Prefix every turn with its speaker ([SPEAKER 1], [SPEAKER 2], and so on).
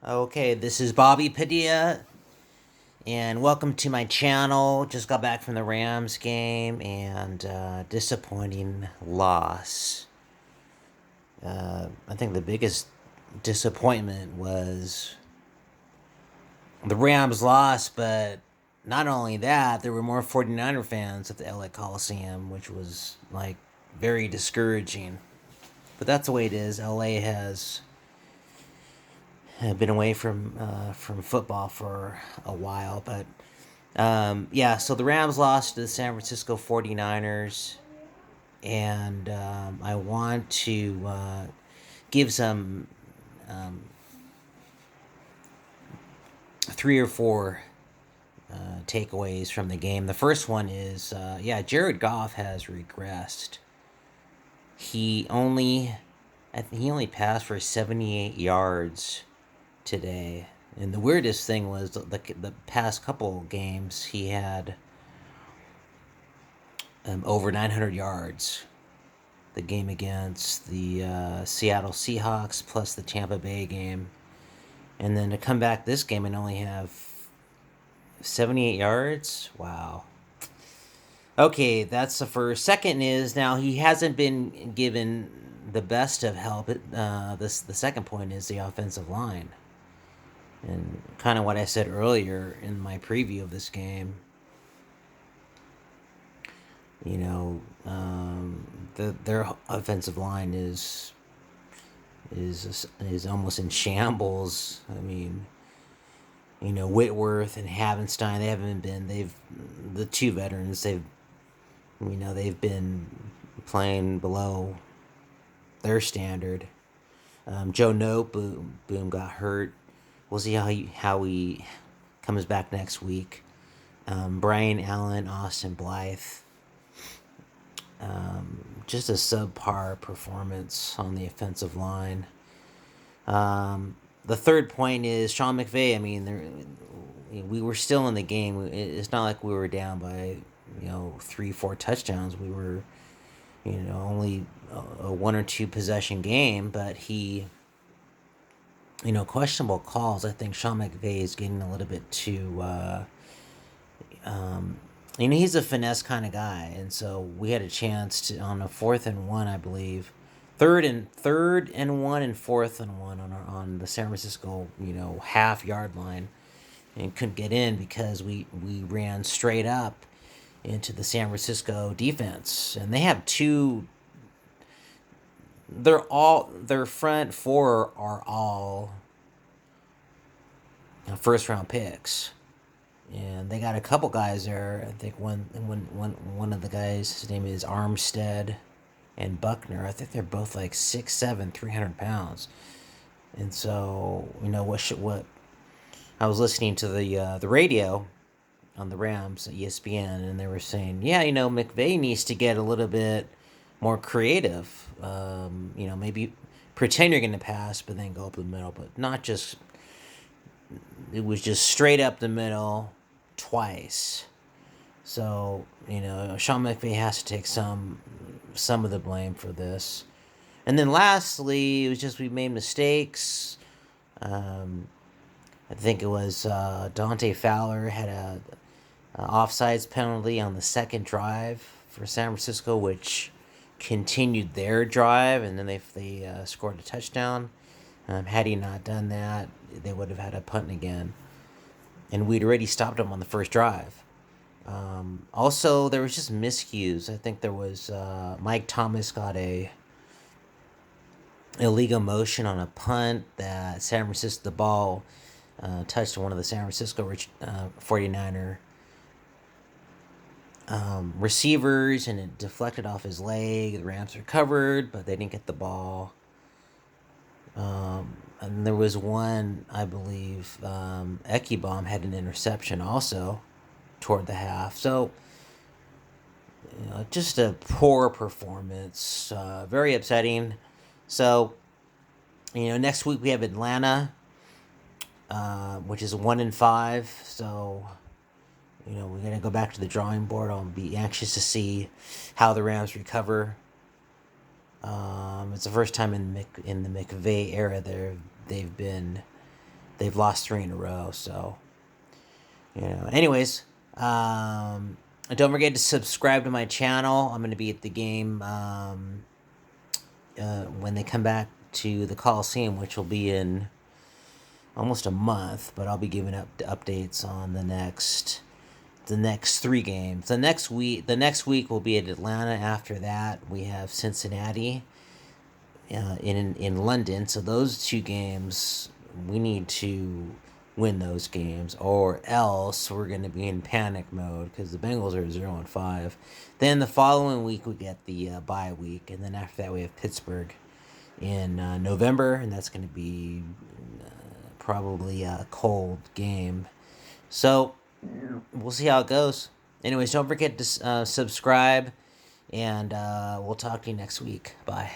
[SPEAKER 1] Okay, this is Bobby Padilla, and welcome to my channel. Just got back from the Rams game and disappointing loss. I think the biggest disappointment was the Rams lost, but not only that, there were more 49er fans at the LA Coliseum, which was like very discouraging. But that's the way it is. LA has been away from football for a while, but yeah, so the Rams lost to the San Francisco 49ers, and I want to give some three or four takeaways from the game. The first one is yeah, Jared Goff has regressed. He only he only passed for 78 yards today. And the weirdest thing was the past couple games he had over 900 yards. The game against the Seattle Seahawks plus the Tampa Bay game. And then to come back this game and only have 78 yards? Wow. Okay, that's the first. Second is now he hasn't been given the best of help. The second point is the offensive line. And kind of what I said earlier in my preview of this game. You know, their offensive line is almost in shambles. I mean, you know, Whitworth and Havenstein, they haven't been. They've the two veterans. They've been playing below their standard. Joe Nope, boom, got hurt. We'll see how he comes back next week. Brian Allen, Austin Blythe. Just a subpar performance on the offensive line. The third point is Sean McVay. I mean, we were still in the game. It's not like we were down by 3-4 touchdowns. We were only a one or two possession game, but he questionable calls. I think Sean McVay is getting a little bit too. He's a finesse kind of guy, and so we had a chance to on a 4th and 1, I believe, third and 1 and 4th and 1 on the San Francisco half-yard line, and couldn't get in because we ran straight up into the San Francisco defense, and they have two. Their front four are all first round picks. And they got a couple guys there. I think one of the guys, his name is Armstead and Buckner. I think they're both like 6'7", 300 pounds. And so what I was listening to the radio on the Rams at ESPN, and they were saying, yeah, McVay needs to get a little bit more creative. Maybe pretend you're going to pass, but then go up the middle, but not just. It was just straight up the middle twice. So Sean McVay has to take some of the blame for this. And then lastly, it was just we made mistakes. I think it was Dante Fowler had a offsides penalty on the second drive for San Francisco, which continued their drive, and then they scored a touchdown. Had he not done that, they would have had a punt again, and we'd already stopped them on the first drive. Also, there was just miscues. I think there was Mike Thomas got a illegal motion on a punt that San Francisco, the ball touched one of the San Francisco 49er receivers, and it deflected off his leg. The Rams recovered, but they didn't get the ball. And there was one, I believe, Ekibom had an interception also toward the half. So, just a poor performance. Very upsetting. So, next week we have Atlanta, which is 1-5. So, we're going to go back to the drawing board. I'll be anxious to see how the Rams recover. It's the first time in the McVay era they've been they've lost 3 in a row. So, anyways, don't forget to subscribe to my channel. I'm going to be at the game when they come back to the Coliseum, which will be in almost a month. But I'll be giving updates on the next 3 games. The next week will be at Atlanta. After that, we have Cincinnati in London. So those 2 games, we need to win those games, or else we're going to be in panic mode because the Bengals are 0-5. Then the following week we get the bye week, and then after that we have Pittsburgh in November, and that's going to be probably a cold game. So we'll see how it goes. Anyways, don't forget to subscribe, and we'll talk to you next week. Bye.